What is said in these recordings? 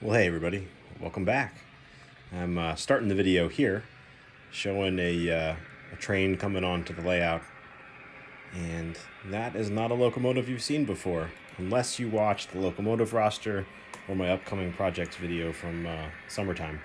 Well, hey everybody, welcome back. I'm starting the video here, showing a train coming onto the layout, and that is not a locomotive you've seen before, unless you watched the locomotive roster or my upcoming projects video from summertime.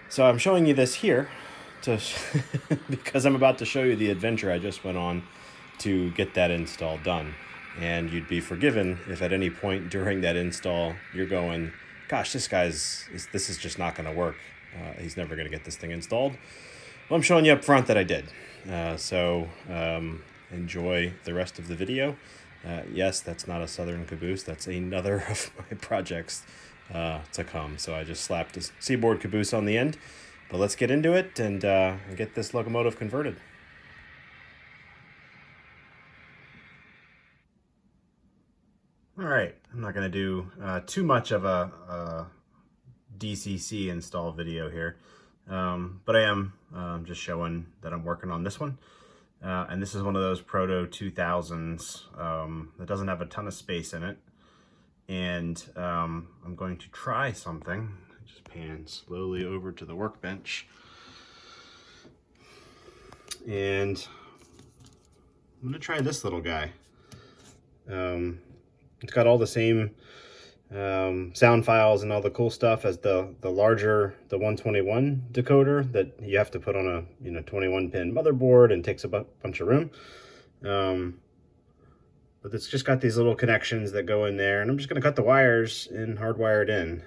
So I'm showing you this here to because I'm about to show you the adventure I just went on to get that install done. And you'd be forgiven if at any point during that install you're going, gosh, this is just not going to work. He's never going to get this thing installed. Well, I'm showing you up front that I did. So enjoy the rest of the video. Yes, that's not a Southern caboose. That's another of my projects to come. So I just slapped a Seaboard caboose on the end. But let's get into it and get this locomotive converted. All right, I'm not going to do too much of a DCC install video here, but I am just showing that I'm working on this one. And this is one of those Proto 2000s that doesn't have a ton of space in it. And I'm going to try something. Just pan slowly over to the workbench. And I'm going to try this little guy. It's got all the same sound files and all the cool stuff as the larger, the 121 decoder that you have to put on a 21 pin motherboard and takes a bunch of room. But it's just got these little connections that go in there, and I'm just going to cut the wires and hardwire it in.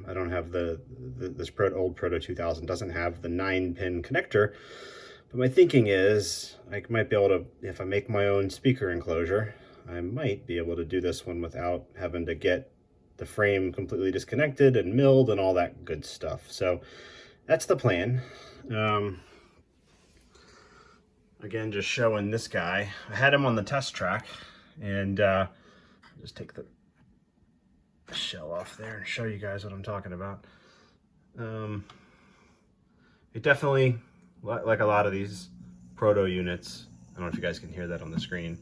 I don't have this old Proto 2000 doesn't have the 9-pin connector, but my thinking is I might be able to, if I make my own speaker enclosure, I might be able to do this one without having to get the frame completely disconnected and milled and all that good stuff. So that's the plan. Again, just showing this guy. I had him on the test track, and just take the shell off there and show you guys what I'm talking about. It definitely, like a lot of these Proto units, I don't know if you guys can hear that on the screen,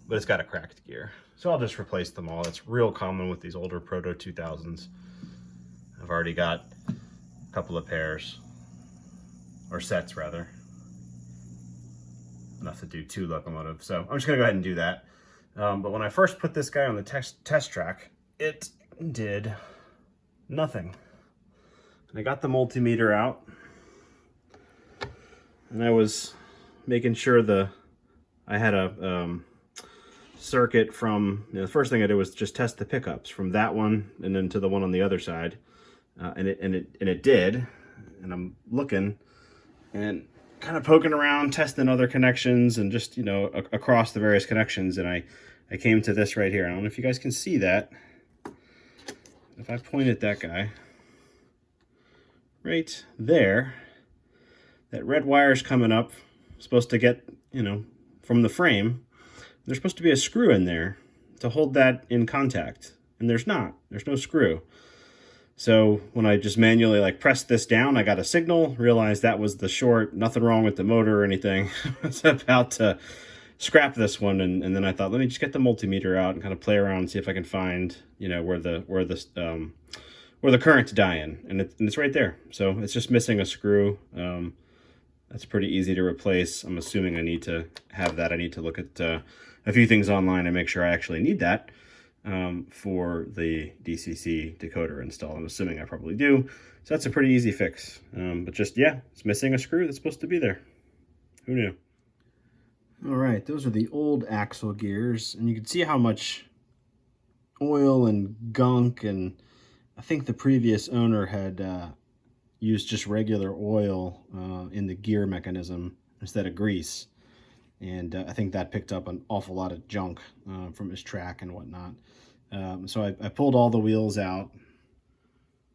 but it's got a cracked gear. So I'll just replace them all. It's real common with these older Proto 2000s. I've already got a couple of pairs, or sets rather. Enough to do 2 locomotives. So I'm just gonna go ahead and do that. But when I first put this guy on the test track, it did nothing. And I got the multimeter out, and I was making sure I had a circuit from, the first thing I did was just test the pickups from that one and then to the one on the other side, and it did. And I'm looking and kind of poking around, testing other connections and just across the various connections, and I came to this right here. I don't know if you guys can see that. If I point at that guy right there, that red wire's coming up, supposed to get from the frame. There's supposed to be a screw in there to hold that in contact, and there's not. There's no screw. So when I just manually pressed this down, I got a signal, realized that was the short, nothing wrong with the motor or anything. I was about to scrap this one, and then I thought, let me just get the multimeter out and kind of play around and see if I can find where the current's dying, and it's right there. So it's just missing a screw. That's pretty easy to replace. I'm assuming I need to have that. I need to look at a few things online and make sure I actually need that for the DCC decoder install. I'm assuming I probably do. So that's a pretty easy fix. But just, yeah, it's missing a screw that's supposed to be there. Who knew? All right, those are the old axle gears, and you can see how much oil and gunk, and I think the previous owner had used just regular oil in the gear mechanism instead of grease. And I think that picked up an awful lot of junk from his track and whatnot. So I pulled all the wheels out,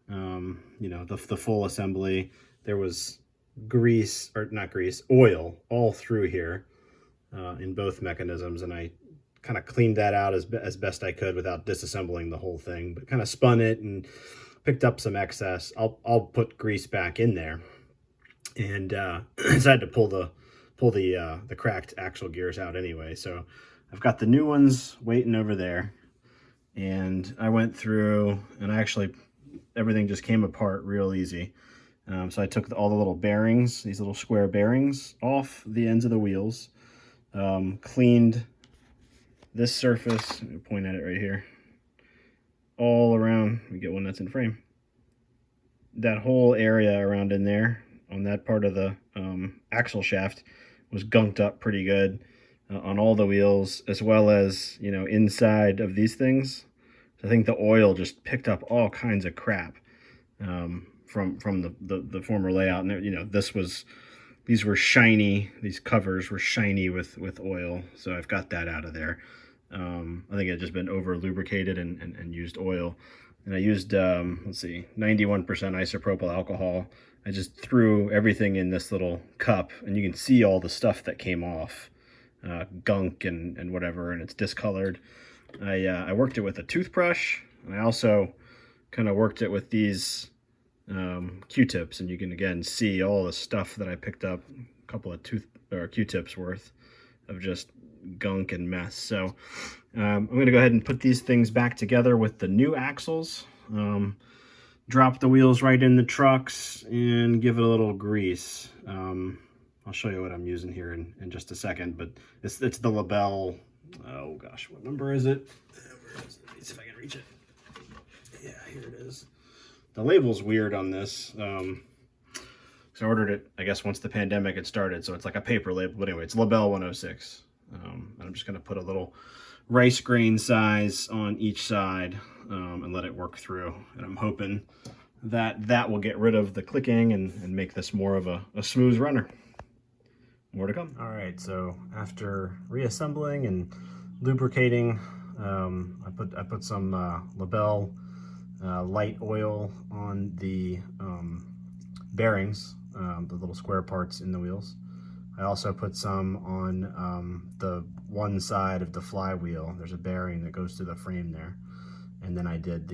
the full assembly. There was oil all through here in both mechanisms, and I kind of cleaned that out as best I could without disassembling the whole thing, but kind of spun it and picked up some excess. I'll put grease back in there, and decided to pull the cracked axle gears out anyway. So I've got the new ones waiting over there, And I went through, and everything just came apart real easy. So I took all the little bearings, these little square bearings, off the ends of the wheels, cleaned this surface, let me point at it right here, all around. Let me get one that's in frame. That whole area around in there, on that part of the axle shaft, was gunked up pretty good on all the wheels, as well as, you know, inside of these things. I think the oil just picked up all kinds of crap from the former layout. And, you know, these were shiny, these covers were shiny with oil, so I've got that out of there. I think it had just been over lubricated and used oil. And I used, let's see, 91% isopropyl alcohol. I just threw everything in this little cup, and you can see all the stuff that came off, gunk and whatever, and it's discolored. I worked it with a toothbrush, and I also kind of worked it with these Q-tips, and you can again see all the stuff that I picked up, a couple of Q-tips worth of just gunk and mess. So I'm going to go ahead and put these things back together with the new axles, drop the wheels right in the trucks, and give it a little grease. I'll show you what I'm using here in just a second, but it's the LaBelle, oh gosh, what number is it? Where is it? Let me see if I can reach it. Yeah, here it is. The label's weird on this. So I ordered it, I guess, once the pandemic had started, so it's like a paper label. But anyway, it's LaBelle 106. And I'm just going to put a little rice grain size on each side and let it work through. And I'm hoping that will get rid of the clicking and make this more of a smooth runner. More to come. All right, so after reassembling and lubricating, I put some LaBelle light oil on the bearings, the little square parts in the wheels. I also put some on the one side of the flywheel. There's a bearing that goes to the frame there. And then I did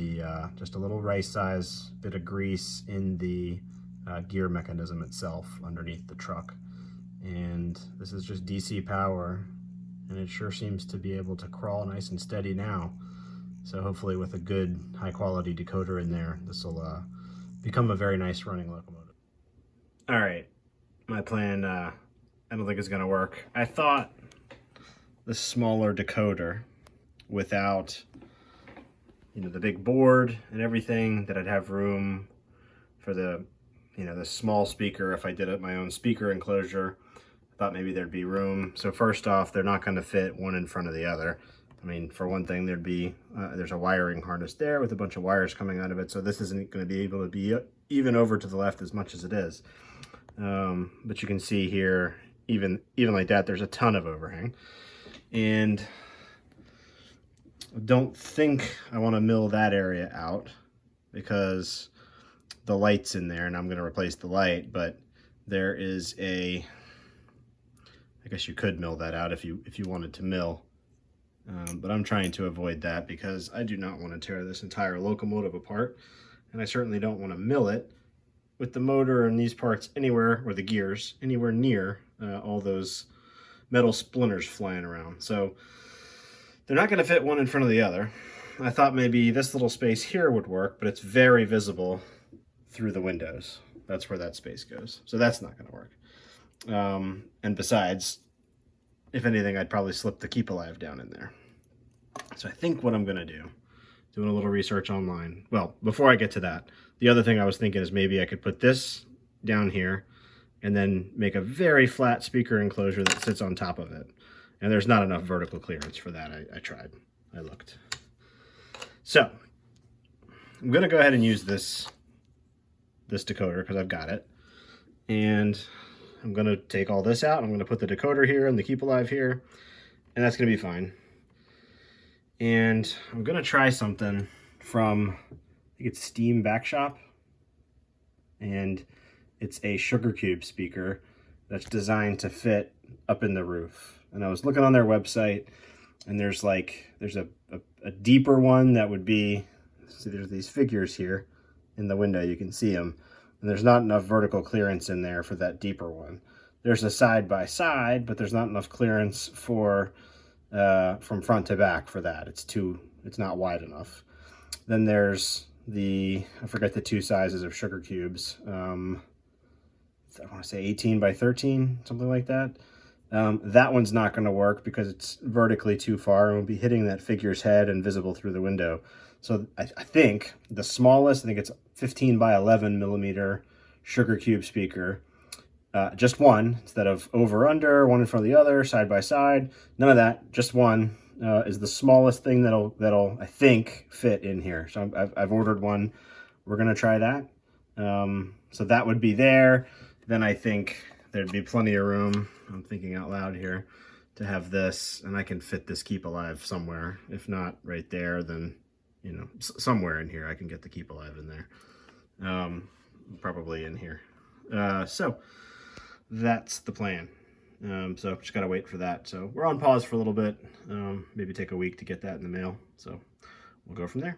just a little rice size bit of grease in the gear mechanism itself underneath the truck. And this is just DC power, and it sure seems to be able to crawl nice and steady now. So hopefully with a good high quality decoder in there, this will become a very nice running locomotive. All right, my plan, I don't think it's gonna work. I thought the smaller decoder without, you know, the big board and everything, that I'd have room for the, you know, the small speaker if I did it my own speaker enclosure. I thought maybe there'd be room. So first off, they're not gonna fit one in front of the other. I mean, for one thing, there's a wiring harness there with a bunch of wires coming out of it, so this isn't going to be able to be even over to the left as much as it is. But you can see here, even like that, there's a ton of overhang. And I don't think I want to mill that area out because the light's in there, and I'm going to replace the light, but there is I guess you could mill that out if you wanted to mill. But I'm trying to avoid that because I do not want to tear this entire locomotive apart, and I certainly don't want to mill it with the motor and these parts anywhere, or the gears, anywhere near all those metal splinters flying around. So they're not going to fit one in front of the other. I thought maybe this little space here would work, but it's very visible through the windows. That's where that space goes. So that's not going to work. And besides, if anything, I'd probably slip the Keep Alive down in there. So I think what I'm going to do, doing a little research online. Well, before I get to that, the other thing I was thinking is maybe I could put this down here and then make a very flat speaker enclosure that sits on top of it. And there's not enough vertical clearance for that. I tried. I looked. So I'm going to go ahead and use this decoder because I've got it. And I'm going to take all this out. I'm going to put the decoder here and the Keep Alive here, and that's going to be fine. And I'm going to try something from, I think it's Steam Backshop, and it's a sugar cube speaker that's designed to fit up in the roof. And I was looking on their website, and there's a deeper one that would be, see, there's these figures here in the window, you can see them. And there's not enough vertical clearance in there for that deeper one. There's a side-by-side, but there's not enough clearance for from front to back for that. It's too It's not wide enough. Then there's I forget the two sizes of sugar cubes. I want to say 18 by 13, something like that. That one's not going to work because it's vertically too far and will be hitting that figure's head and visible through the window. So I think the smallest, I think it's 15 by 11 millimeter sugar cube speaker. Just one, instead of over under, one in front of the other, side by side. None of that, just one is the smallest thing that'll I think fit in here. So I've ordered one. We're gonna try that. So that would be there. Then I think there'd be plenty of room, I'm thinking out loud here, to have this, and I can fit this Keep Alive somewhere. If not right there, then, you know, somewhere in here I can get the Keep Alive in there. Probably in here. So that's the plan. So just gotta wait for that. So we're on pause for a little bit. Maybe take a week to get that in the mail. So we'll go from there.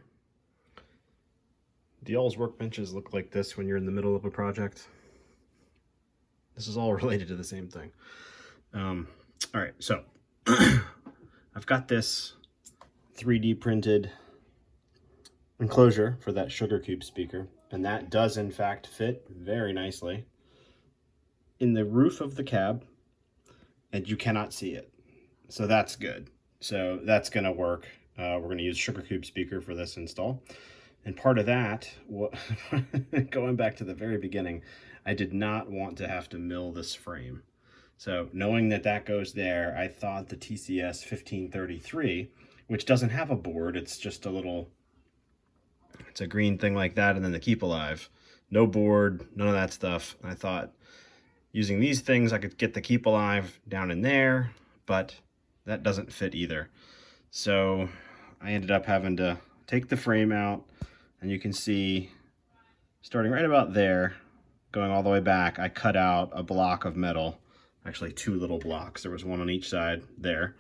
Do y'all's workbenches look like this when you're in the middle of a project? This is all related to the same thing. All right, so I've got this 3D printed enclosure for that sugar cube speaker, and that does in fact fit very nicely in the roof of the cab, and you cannot see it. So that's good. So that's gonna work. We're gonna use sugar cube speaker for this install. And part of that, going back to the very beginning, I did not want to have to mill this frame. So knowing that that goes there, I thought the TCS 1533, which doesn't have a board, it's just a little, it's a green thing like that, and then the Keep Alive. No board, none of that stuff. I thought using these things, I could get the Keep Alive down in there, but that doesn't fit either. So I ended up having to take the frame out, and you can see, starting right about there, going all the way back, I cut out a block of metal, actually two little blocks. There was one on each side there,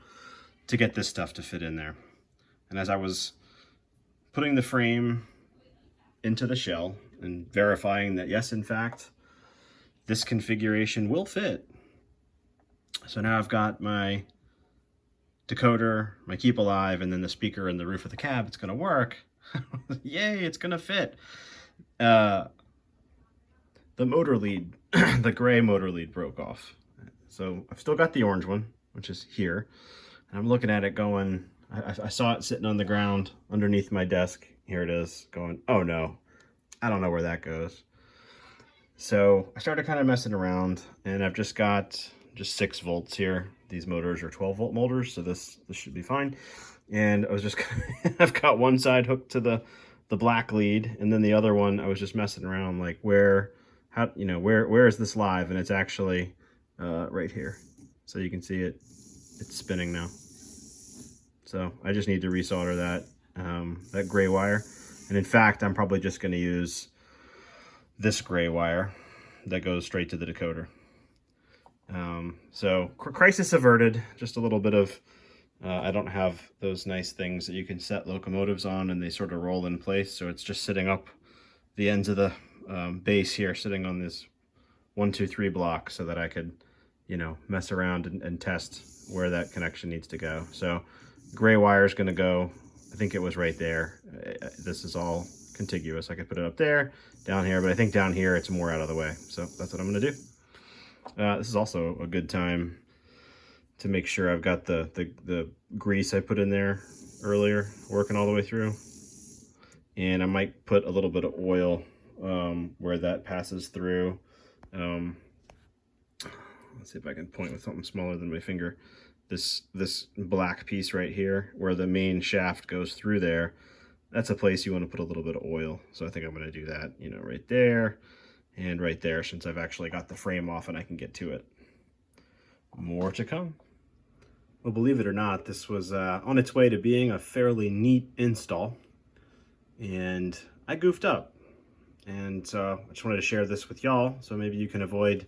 to get this stuff to fit in there. And as I was putting the frame into the shell and verifying that, yes, in fact, this configuration will fit. So now I've got my decoder, my Keep Alive, and then the speaker in the roof of the cab. It's gonna work. Yay, it's gonna fit. The motor lead, the gray motor lead broke off. So I've still got the orange one, which is here. And I'm looking at it going, I saw it sitting on the ground underneath my desk. Here it is, going, oh no, I don't know where that goes. So I started kind of messing around, and I've just got 6 volts here. These motors are 12-volt motors, so this should be fine. And I was just, I've got one side hooked to the black lead, and then the other one, I was just messing around, like where is this live? And it's actually right here. So you can see it's spinning now. So I just need to resolder that gray wire. And in fact, I'm probably just gonna use this gray wire that goes straight to the decoder. So crisis averted, just a little bit of, I don't have those nice things that you can set locomotives on and they sort of roll in place. So it's just sitting up the ends of the base here, sitting on this 1, 2, 3 block, so that I could, you know, mess around and test where that connection needs to go. So gray wire is going to go, I think it was right there. This is all contiguous. I could put it up there, down here, but I think down here it's more out of the way. So that's what I'm going to do. This is also a good time to make sure I've got the grease I put in there earlier working all the way through. And I might put a little bit of oil where that passes through. Let's see if I can point with something smaller than my finger. This black piece right here, where the main shaft goes through there, that's a place you want to put a little bit of oil. So I think I'm going to do that, you know, right there and right there, since I've actually got the frame off and I can get to it. More to come. Well, believe it or not, this was on its way to being a fairly neat install, and I goofed up. And so I just wanted to share this with y'all, so maybe you can avoid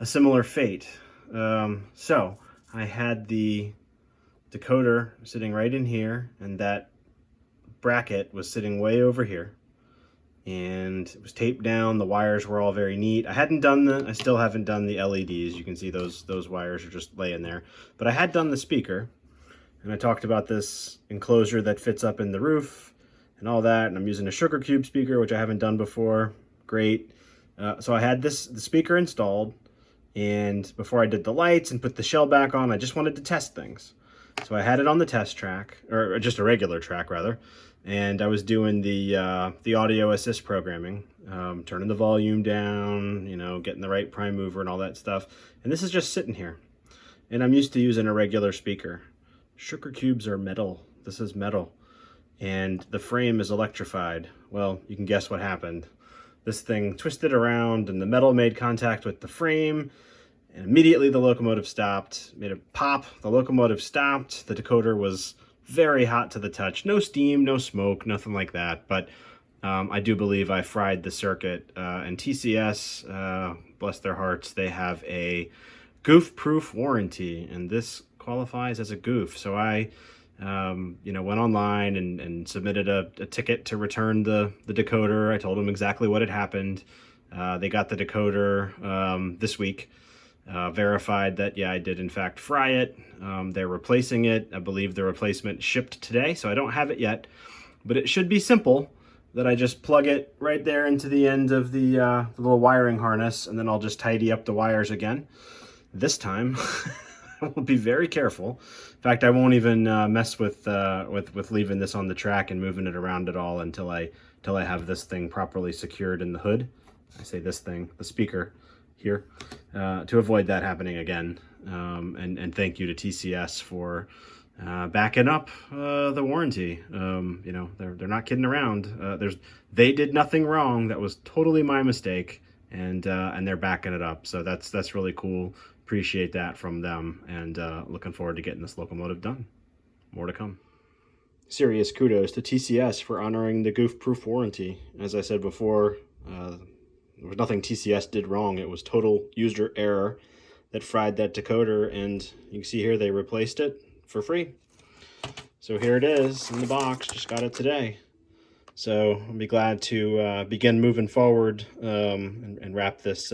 a similar fate. So I had the decoder sitting right in here, and that bracket was sitting way over here, and it was taped down. The wires were all very neat. I still haven't done the LEDs. You can see those wires are just laying there, but I had done the speaker. and I talked about this enclosure that fits up in the roof and all that, and I'm using a sugar cube speaker, which I haven't done before. Great. So I had the speaker installed, and before I did the lights and put the shell back on, I just wanted to test things. So I had it on the test track, or just a regular track rather, and I was doing the audio assist programming, turning the volume down, you know, getting the right prime mover and all that stuff. And this is just sitting here, and I'm used to using a regular speaker. Sugar cubes are metal. This is metal, and the frame is electrified. Well, you can guess what happened. This thing twisted around, and the metal made contact with the frame, and immediately the locomotive stopped, made a pop, the locomotive stopped, the decoder was very hot to the touch. No steam, no smoke, nothing like that, but I do believe I fried the circuit, and TCS, bless their hearts, they have a goof-proof warranty, and this qualifies as a goof. So I went online and submitted a ticket to return the decoder. I told them exactly what had happened. They got the decoder this week. Verified that, yeah, I did in fact fry it. They're replacing it. I believe the replacement shipped today, so I don't have it yet. But it should be simple, that I just plug it right there into the end of the little wiring harness, and then I'll just tidy up the wires again. This time, I will be very careful. In fact, I won't even mess with leaving this on the track and moving it around at all until I have this thing properly secured in the hood. I say this thing, the speaker here, to avoid that happening again. And thank you to TCS for backing up the warranty. You know, they're not kidding around. They did nothing wrong. That was totally my mistake, and they're backing it up. So that's really cool. Appreciate that from them, and looking forward to getting this locomotive done. More to come. Serious kudos to TCS for honoring the goof-proof warranty. As I said before, there was nothing TCS did wrong. It was total user error that fried that decoder, and you can see here they replaced it for free. So here it is in the box. Just got it today. So I'll be glad to begin moving forward and wrap this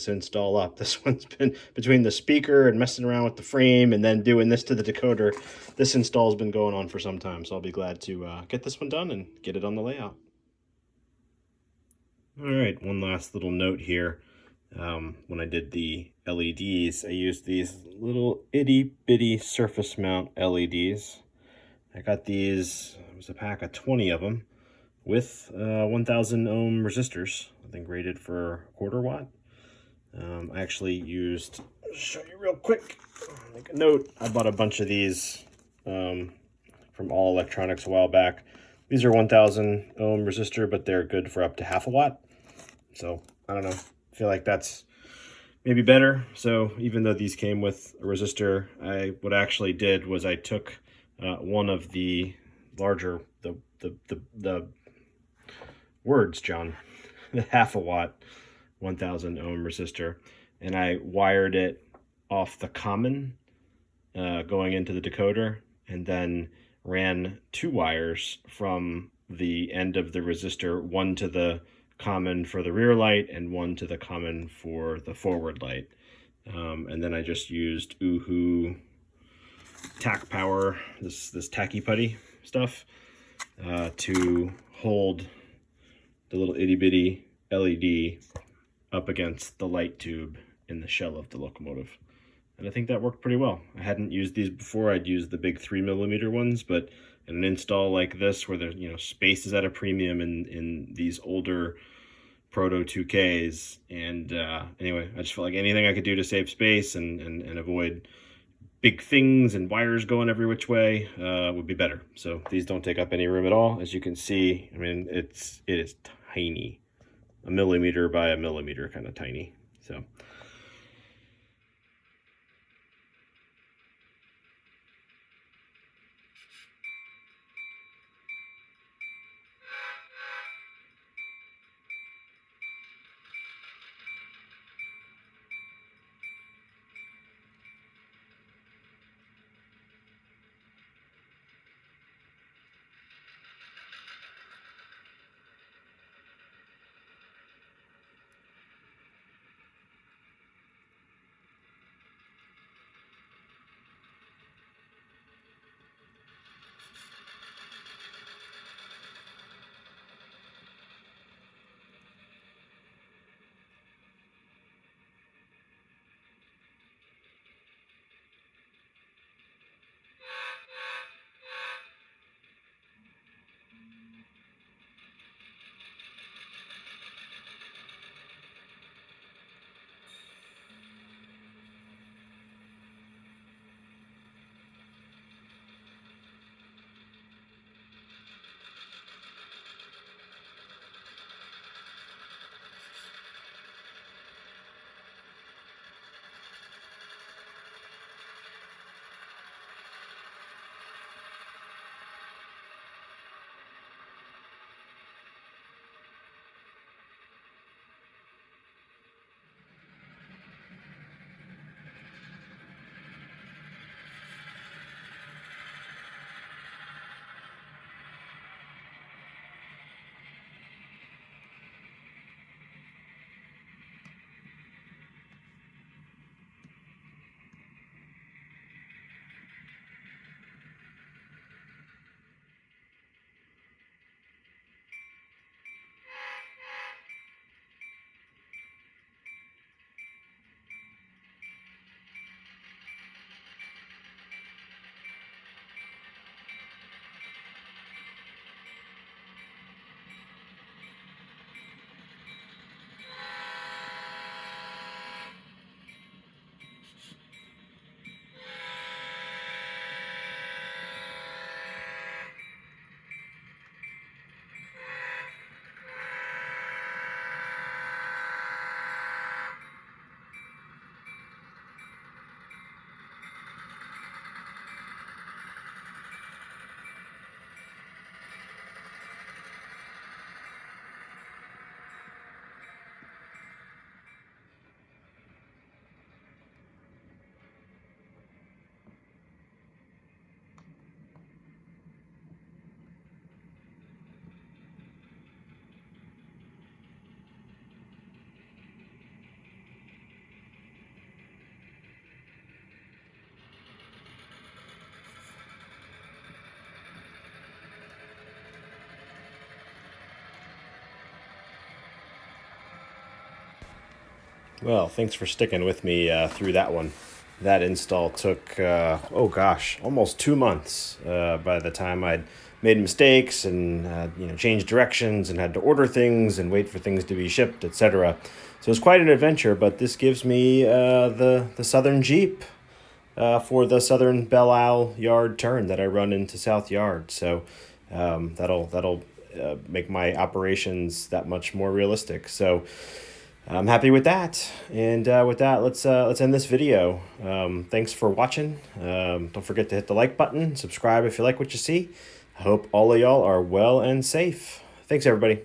install up. This one's been between the speaker and messing around with the frame and then doing this to the decoder. This install has been going on for some time, so I'll be glad to get this one done and get it on the layout. All right, one last little note here. When I did the LEDs, I used these little itty-bitty surface mount LEDs. I got these, it was a pack of 20 of them, with 1000 ohm resistors, I think rated for a quarter watt. I actually used, I'll show you real quick, make a note. I bought a bunch of these from All Electronics a while back. These are 1000 ohm resistor, but they're good for up to half a watt. So I don't know, I feel like that's maybe better. So even though these came with a resistor, what I actually did was I took one of the larger, the words, John, the half a watt 1000 ohm resistor, and I wired it off the common going into the decoder, and then ran 2 wires from the end of the resistor, one to the common for the rear light and one to the common for the forward light. And then I just used Oohoo tack power, this tacky putty stuff, to hold the little itty bitty LED up against the light tube in the shell of the locomotive. And I think that worked pretty well. I hadn't used these before. I'd used the big 3mm ones, but in an install like this, where there's, you know, space is at a premium in these older Proto 2Ks, and anyway, I just felt like anything I could do to save space and avoid big things and wires going every which way would be better. So these don't take up any room at all. As you can see, I mean, it is tiny, 1mm by 1mm, kind of tiny. So Well, thanks for sticking with me through that one. That install took, oh gosh, almost 2 months by the time I'd made mistakes and changed directions and had to order things and wait for things to be shipped, etc. So it's quite an adventure, but this gives me the Southern Jeep for the Southern Belle Isle Yard turn that I run into South Yard. So that'll make my operations that much more realistic. So I'm happy with that. And with that, let's end this video. Thanks for watching. Don't forget to hit the like button, subscribe if you like what you see. I hope all of y'all are well and safe. Thanks, everybody.